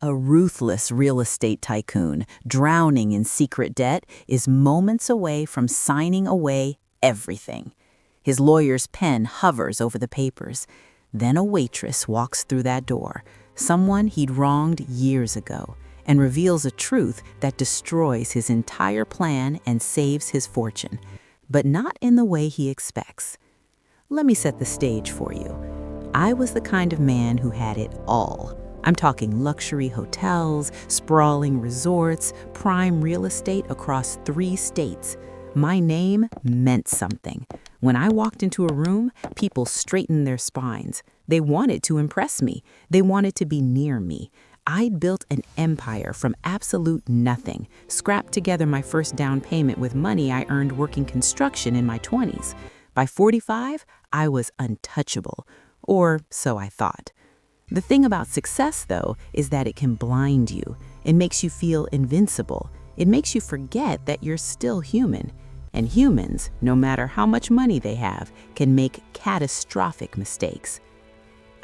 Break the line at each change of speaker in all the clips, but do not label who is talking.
A ruthless real estate tycoon, drowning in secret debt, is moments away from signing away everything. His lawyer's pen hovers over the papers. Then a waitress walks through that door, someone he'd wronged years ago, and reveals a truth that destroys his entire plan and saves his fortune, but not in the way he expects. Let me set the stage for you. I was the kind of man who had it all. I'm talking luxury hotels, sprawling resorts, prime real estate across 3 states. My name meant something. When I walked into a room, people straightened their spines. They wanted to impress me. They wanted to be near me. I'd built an empire from absolute nothing, scrapped together my first down payment with money I earned working construction in my 20s. By 45, I was untouchable, or so I thought. The thing about success, though, is that it can blind you. It makes you feel invincible. It makes you forget that you're still human. And humans, no matter how much money they have, can make catastrophic mistakes.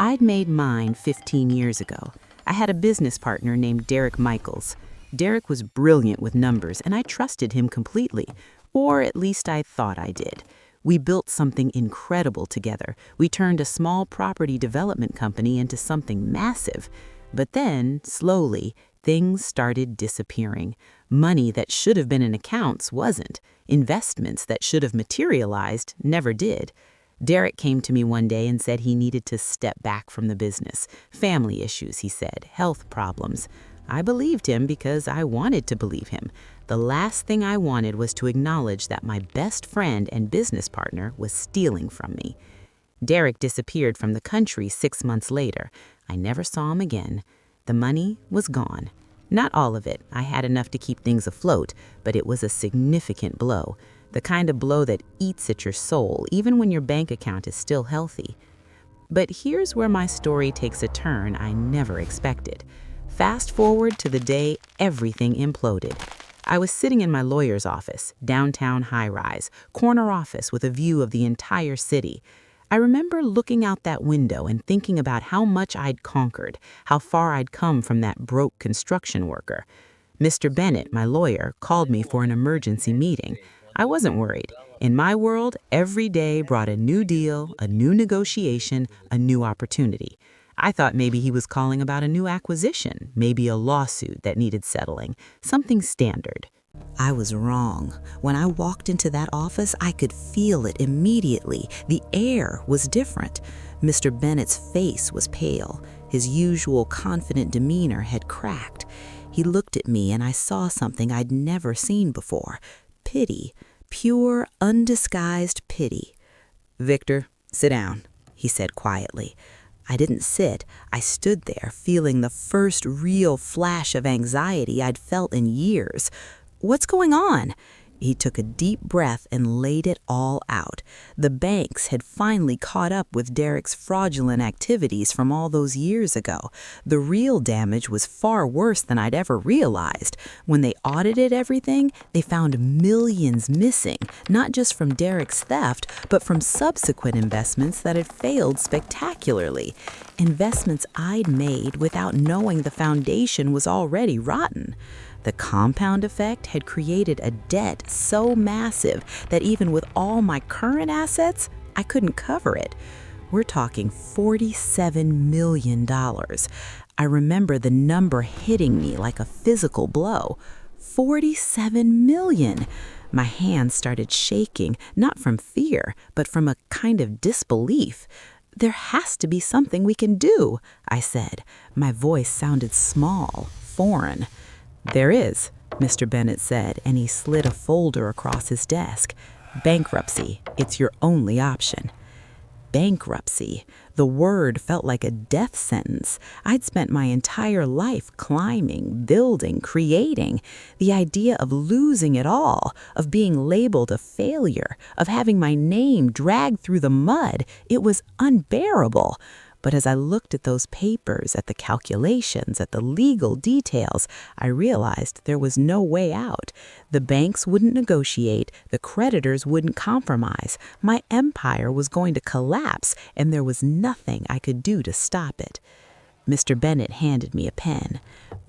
I'd made mine 15 years ago. I had a business partner named Derek Michaels. Derek was brilliant with numbers, and I trusted him completely, or at least I thought I did. We built something incredible together. We turned a small property development company into something massive. But then, slowly, things started disappearing. Money that should have been in accounts wasn't. Investments that should have materialized never did. Derek came to me one day and said he needed to step back from the business. Family issues, he said, health problems. I believed him because I wanted to believe him. The last thing I wanted was to acknowledge that my best friend and business partner was stealing from me. Derek disappeared from the country 6 months later. I never saw him again. The money was gone. Not all of it. I had enough to keep things afloat, but it was a significant blow. The kind of blow that eats at your soul, even when your bank account is still healthy. But here's where my story takes a turn I never expected. Fast forward to the day everything imploded. I was sitting in my lawyer's office, downtown high-rise, corner office with a view of the entire city. I remember looking out that window and thinking about how much I'd conquered, how far I'd come from that broke construction worker. Mr. Bennett, my lawyer, called me for an emergency meeting. I wasn't worried. In my world, every day brought a new deal, a new negotiation, a new opportunity. I thought maybe he was calling about a new acquisition, maybe a lawsuit that needed settling, something standard. I was wrong. When I walked into that office, I could feel it immediately. The air was different. Mr. Bennett's face was pale. His usual confident demeanor had cracked. He looked at me and I saw something I'd never seen before. Pity. Pure, undisguised pity. "Victor, sit down," he said quietly. I didn't sit. I stood there, feeling the first real flash of anxiety I'd felt in years. "What's going on?" He took a deep breath and laid it all out. The banks had finally caught up with Derek's fraudulent activities from all those years ago. The real damage was far worse than I'd ever realized. When they audited everything, they found millions missing, not just from Derek's theft, but from subsequent investments that had failed spectacularly. Investments I'd made without knowing the foundation was already rotten. The compound effect had created a debt so massive that even with all my current assets, I couldn't cover it. We're talking $47 million. I remember the number hitting me like a physical blow. 47 million. My hands started shaking, not from fear, but from a kind of disbelief. "There has to be something we can do," I said. My voice sounded small, foreign. "There is," Mr. Bennett said, and he slid a folder across his desk. "Bankruptcy. It's your only option." Bankruptcy. The word felt like a death sentence. I'd spent my entire life climbing, building, creating. The idea of losing it all, of being labeled a failure, of having my name dragged through the mud, it was unbearable. But as I looked at those papers, at the calculations, at the legal details, I realized there was no way out. The banks wouldn't negotiate, the creditors wouldn't compromise. My empire was going to collapse, and there was nothing I could do to stop it. Mr. Bennett handed me a pen.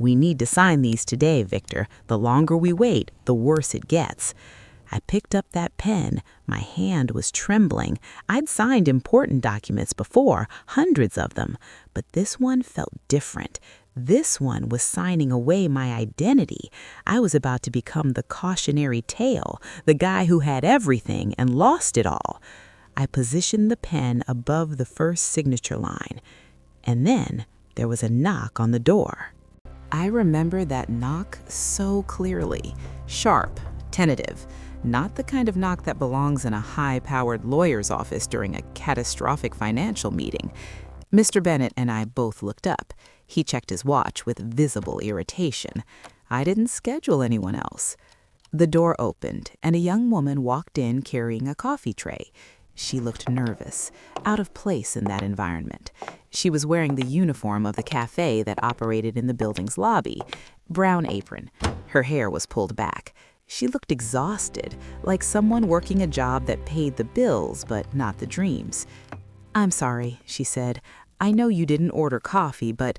We need to sign these today, Victor. The longer we wait, the worse it gets." I picked up that pen. My hand was trembling. I'd signed important documents before, hundreds of them, but this one felt different. This one was signing away my identity. I was about to become the cautionary tale, the guy who had everything and lost it all. I positioned the pen above the first signature line, and then there was a knock on the door. I remember that knock so clearly. Sharp, tentative. Not the kind of knock that belongs in a high-powered lawyer's office during a catastrophic financial meeting. Mr. Bennett and I both looked up. He checked his watch with visible irritation. I didn't schedule anyone else. The door opened, and a young woman walked in carrying a coffee tray. She looked nervous, out of place in that environment. She was wearing the uniform of the cafe that operated in the building's lobby. Brown apron. Her hair was pulled back. She looked exhausted, like someone working a job that paid the bills but not the dreams. "I'm sorry," she said. "I know you didn't order coffee, but—"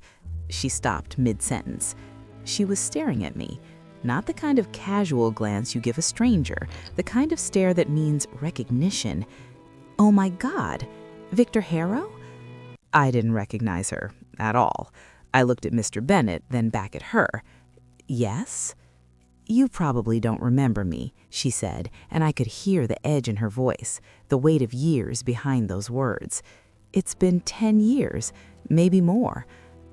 She stopped mid-sentence. She was staring at me. Not the kind of casual glance you give a stranger, the kind of stare that means recognition. "Oh my God, Victor Harrow?" I didn't recognize her at all. I looked at Mr. Bennett, then back at her. "Yes?" "You probably don't remember me," she said, and I could hear the edge in her voice, the weight of years behind those words. "It's been 10 years, maybe more.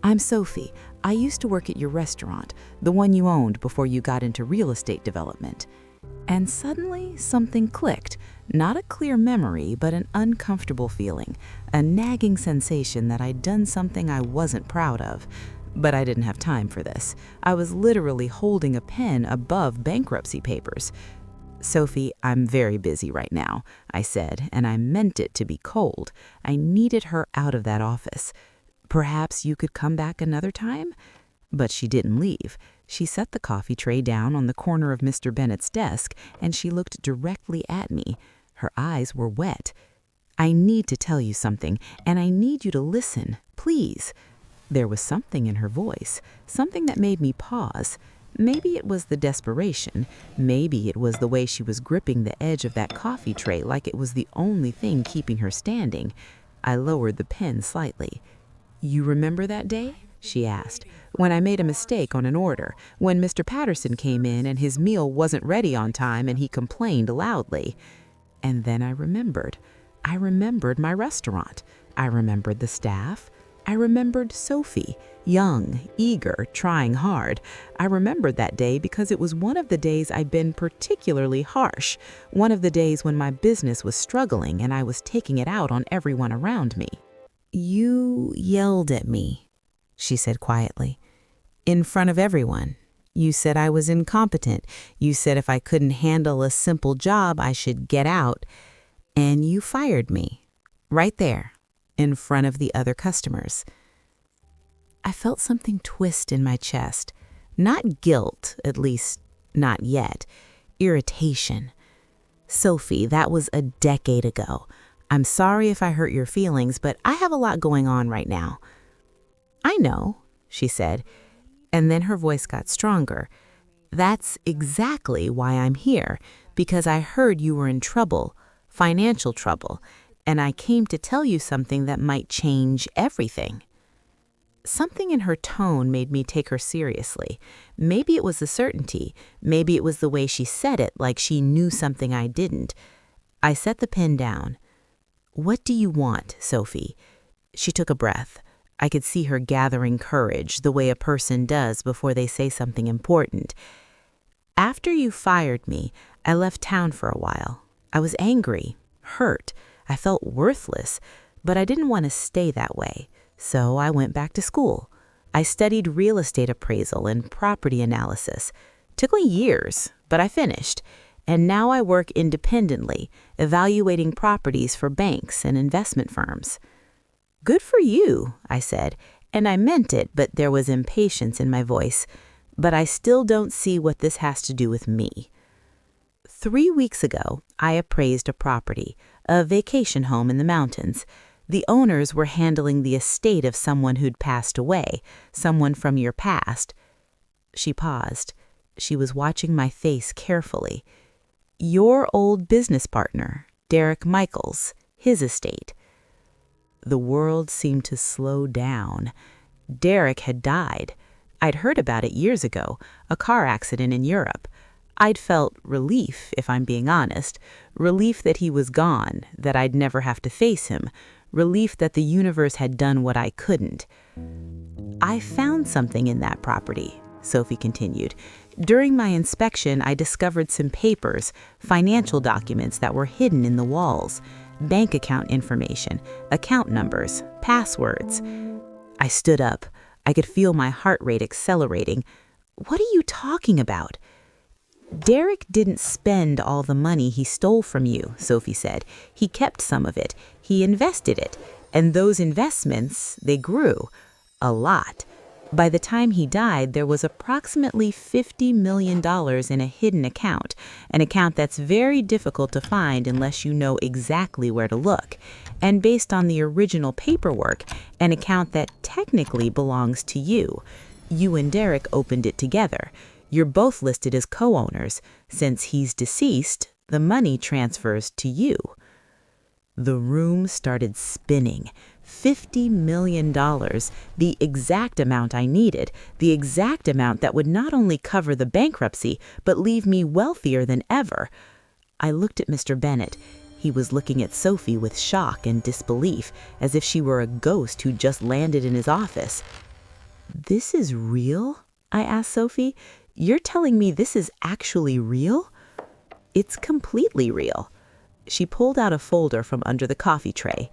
I'm Sophie. I used to work at your restaurant, the one you owned before you got into real estate development." And suddenly something clicked. Not a clear memory, but an uncomfortable feeling, a nagging sensation that I'd done something I wasn't proud of. But I didn't have time for this. I was literally holding a pen above bankruptcy papers. "Sophie, I'm very busy right now," I said, and I meant it to be cold. I needed her out of that office. "Perhaps you could come back another time?" But she didn't leave. She set the coffee tray down on the corner of Mr. Bennett's desk, and she looked directly at me. Her eyes were wet. "I need to tell you something, and I need you to listen, please." There was something in her voice, something that made me pause. Maybe it was the desperation. Maybe it was the way she was gripping the edge of that coffee tray like it was the only thing keeping her standing. I lowered the pen slightly. "You remember that day?" she asked. "When I made a mistake on an order, when Mr. Patterson came in and his meal wasn't ready on time and he complained loudly." And then I remembered. I remembered my restaurant. I remembered the staff. I remembered Sophie, young, eager, trying hard. I remembered that day because it was one of the days I'd been particularly harsh, one of the days when my business was struggling and I was taking it out on everyone around me. "You yelled at me," she said quietly, "in front of everyone. You said I was incompetent. You said if I couldn't handle a simple job, I should get out. And you fired me, right there, in front of the other customers." I felt something twist in my chest. Not guilt, at least not yet. Irritation. "Sophie, that was a decade ago. I'm sorry if I hurt your feelings, but I have a lot going on right now." "I know," she said, and then her voice got stronger. "That's exactly why I'm here, because I heard you were in trouble, financial trouble, and I came to tell you something that might change everything." Something in her tone made me take her seriously. Maybe it was the certainty. Maybe it was the way she said it, like she knew something I didn't. I set the pen down. "What do you want, Sophie?" She took a breath. I could see her gathering courage, the way a person does before they say something important. "After you fired me, I left town for a while. I was angry, hurt. I felt worthless, but I didn't want to stay that way. So I went back to school. I studied real estate appraisal and property analysis. Took me years, but I finished. And now I work independently, evaluating properties for banks and investment firms." "Good for you," I said, and I meant it, but there was impatience in my voice. "But I still don't see what this has to do with me." 3 weeks ago, I appraised a property, a vacation home in the mountains. The owners were handling the estate of someone who'd passed away, someone from your past. She paused. She was watching my face carefully. Your old business partner, Derek Michaels, his estate. The world seemed to slow down. Derek had died. I'd heard about it years ago, a car accident in Europe. I'd felt relief, if I'm being honest, relief that he was gone, that I'd never have to face him, relief that the universe had done what I couldn't. I found something in that property, Sophie continued. During my inspection, I discovered some papers, financial documents that were hidden in the walls, bank account information, account numbers, passwords. I stood up. I could feel my heart rate accelerating. What are you talking about? Derek didn't spend all the money he stole from you, Sophie said. He kept some of it. He invested it. And those investments, they grew. A lot. By the time he died, there was approximately $50 million in a hidden account, an account that's very difficult to find unless you know exactly where to look. And based on the original paperwork, an account that technically belongs to you. You and Derek opened it together. You're both listed as co-owners. Since he's deceased, the money transfers to you. The room started spinning. $50 million, the exact amount I needed, the exact amount that would not only cover the bankruptcy, but leave me wealthier than ever. I looked at Mr. Bennett. He was looking at Sophie with shock and disbelief, as if she were a ghost who'd just landed in his office. This is real? I asked Sophie. You're telling me this is actually real? It's completely real. She pulled out a folder from under the coffee tray.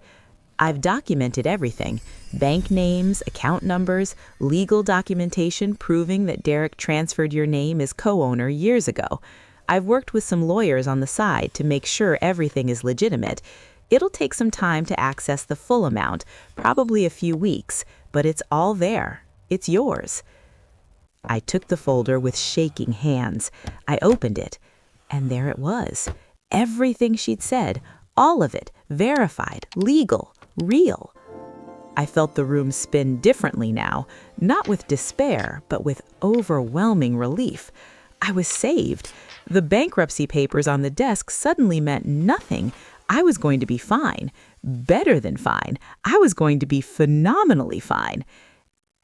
I've documented everything. Bank names, account numbers, legal documentation proving that Derek transferred your name as co-owner years ago. I've worked with some lawyers on the side to make sure everything is legitimate. It'll take some time to access the full amount, probably a few weeks, but it's all there. It's yours. I took the folder with shaking hands. I opened it, and there it was. Everything she'd said, all of it, verified, legal, real. I felt the room spin differently now, not with despair, but with overwhelming relief. I was saved. The bankruptcy papers on the desk suddenly meant nothing. I was going to be fine, better than fine. I was going to be phenomenally fine.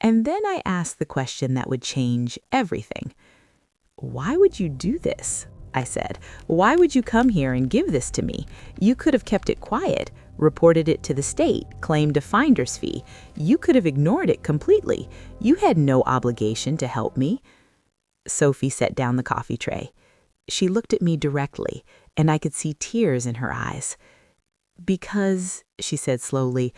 And then I asked the question that would change everything. Why would you do this? I said. Why would you come here and give this to me? You could have kept it quiet, reported it to the state, claimed a finder's fee. You could have ignored it completely. You had no obligation to help me. Sophie set down the coffee tray. She looked at me directly, and I could see tears in her eyes. Because, she said slowly,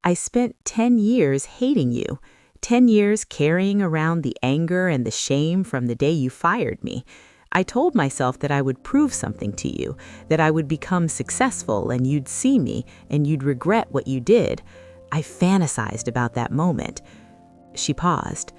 I spent 10 years hating you. 10 years carrying around the anger and the shame from the day you fired me. I told myself that I would prove something to you, that I would become successful and you'd see me and you'd regret what you did. I fantasized about that moment. She paused.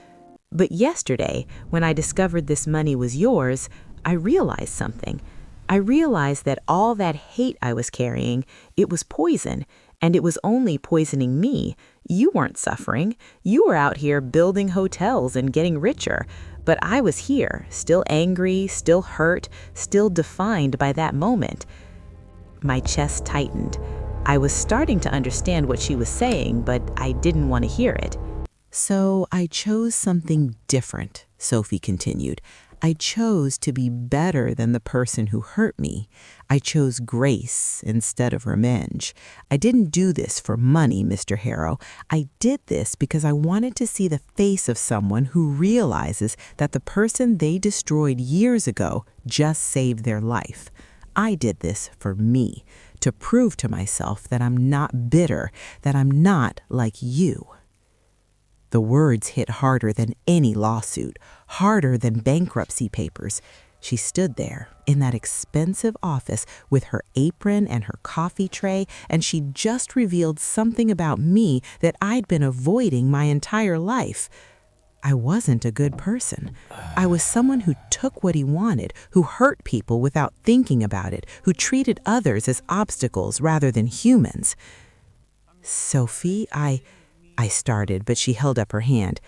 But yesterday, when I discovered this money was yours, I realized something. I realized that all that hate I was carrying, it was poison, and it was only poisoning me. You weren't suffering. You were out here building hotels and getting richer. But I was here, still angry, still hurt, still defined by that moment. My chest tightened. I was starting to understand what she was saying, but I didn't want to hear it. So I chose something different, Sophie continued. I chose to be better than the person who hurt me. I chose grace instead of revenge. I didn't do this for money, Mr. Harrow. I did this because I wanted to see the face of someone who realizes that the person they destroyed years ago just saved their life. I did this for me, to prove to myself that I'm not bitter, that I'm not like you. The words hit harder than any lawsuit, harder than bankruptcy papers. She stood there in that expensive office with her apron and her coffee tray, and she'd just revealed something about me that I'd been avoiding my entire life. I wasn't a good person. I was someone who took what he wanted, who hurt people without thinking about it, who treated others as obstacles rather than humans. Sophie, I started, but she held up her hand.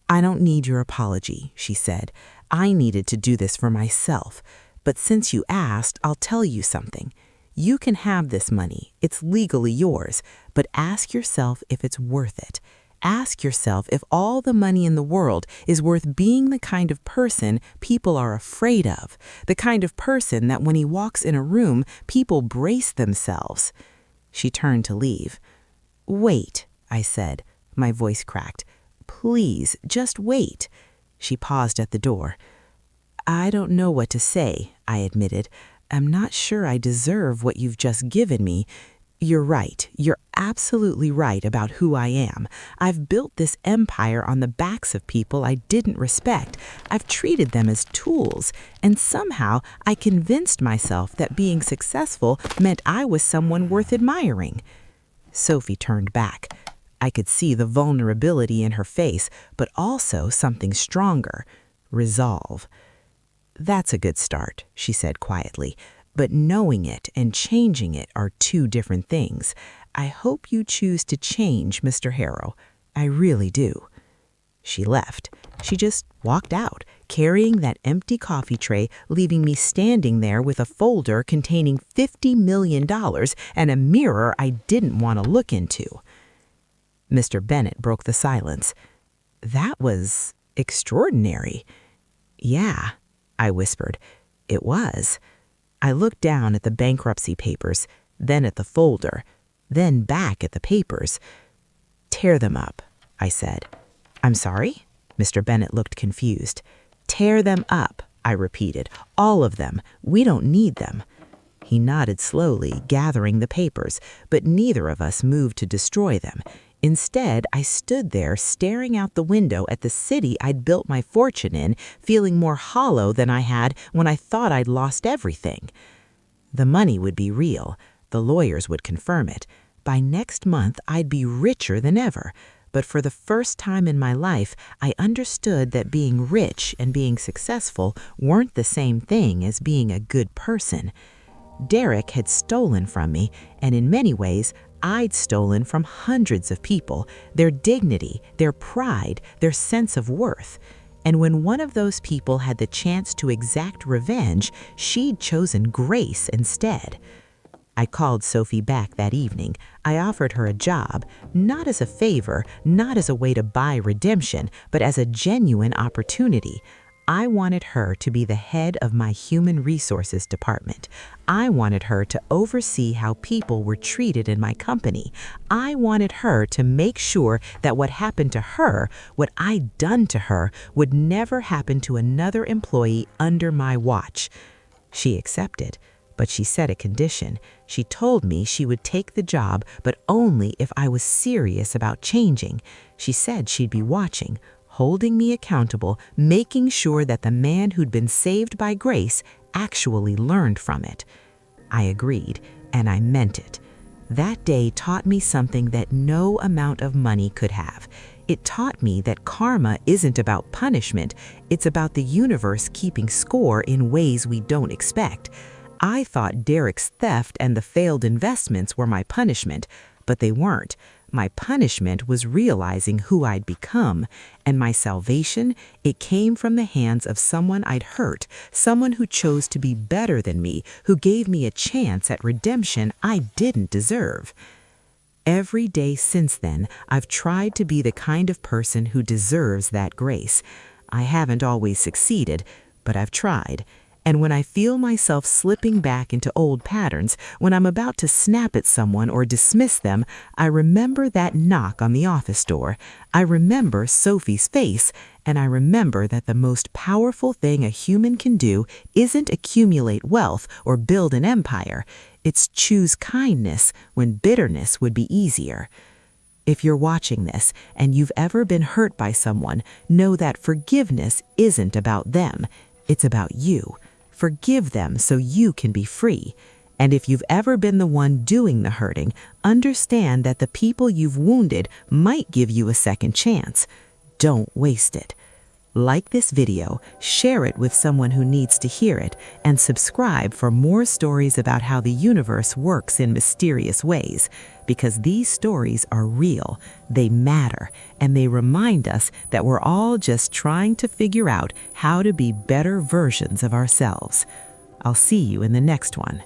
"I don't need your apology," she said. "I needed to do this for myself. But since you asked, I'll tell you something. You can have this money. It's legally yours. But ask yourself if it's worth it. Ask yourself if all the money in the world is worth being the kind of person people are afraid of, the kind of person that when he walks in a room, people brace themselves." She turned to leave. "Wait," I said. My voice cracked. "Please, just wait." She paused at the door. "I don't know what to say," I admitted. "I'm not sure I deserve what you've just given me. You're right. You're absolutely right about who I am. I've built this empire on the backs of people I didn't respect. I've treated them as tools, and somehow I convinced myself that being successful meant I was someone worth admiring." Sophie turned back. I could see the vulnerability in her face, but also something stronger: resolve. "That's a good start," she said quietly. "But knowing it and changing it are two different things. I hope you choose to change, Mr. Harrow. I really do." She left. She just walked out, carrying that empty coffee tray, leaving me standing there with a folder containing $50 million and a mirror I didn't want to look into. Mr. Bennett broke the silence. "That was extraordinary." "Yeah," I whispered. "It was." I looked down at the bankruptcy papers, then at the folder, then back at the papers. "Tear them up," I said. "I'm sorry?" Mr. Bennett looked confused. "Tear them up," I repeated. "All of them. We don't need them." He nodded slowly, gathering the papers, but neither of us moved to destroy them. Instead, I stood there staring out the window at the city I'd built my fortune in, feeling more hollow than I had when I thought I'd lost everything. The money would be real. The lawyers would confirm it. By next month, I'd be richer than ever. But for the first time in my life, I understood that being rich and being successful weren't the same thing as being a good person. Derek had stolen from me, and in many ways, I'd stolen from hundreds of people, their dignity, their pride, their sense of worth. And when one of those people had the chance to exact revenge, she'd chosen grace instead. I called Sophie back that evening. I offered her a job, not as a favor, not as a way to buy redemption, but as a genuine opportunity. I wanted her to be the head of my human resources department. I wanted her to oversee how people were treated in my company. I wanted her to make sure that what happened to her, what I'd done to her, would never happen to another employee under my watch. She accepted, but she set a condition. She told me she would take the job, but only if I was serious about changing. She said she'd be watching, holding me accountable, making sure that the man who'd been saved by grace actually learned from it. I agreed, and I meant it. That day taught me something that no amount of money could have. It taught me that karma isn't about punishment, it's about the universe keeping score in ways we don't expect. I thought Derek's theft and the failed investments were my punishment, but they weren't. My punishment was realizing who I'd become, and my salvation, it came from the hands of someone I'd hurt, someone who chose to be better than me, who gave me a chance at redemption I didn't deserve. Every day since then, I've tried to be the kind of person who deserves that grace. I haven't always succeeded, but I've tried. And when I feel myself slipping back into old patterns, when I'm about to snap at someone or dismiss them, I remember that knock on the office door. I remember Sophie's face, and I remember that the most powerful thing a human can do isn't accumulate wealth or build an empire. It's choose kindness when bitterness would be easier. If you're watching this and you've ever been hurt by someone, know that forgiveness isn't about them. It's about you. Forgive them so you can be free. And if you've ever been the one doing the hurting, understand that the people you've wounded might give you a second chance. Don't waste it. Like this video, share it with someone who needs to hear it, and subscribe for more stories about how the universe works in mysterious ways. Because these stories are real, they matter, and they remind us that we're all just trying to figure out how to be better versions of ourselves. I'll see you in the next one.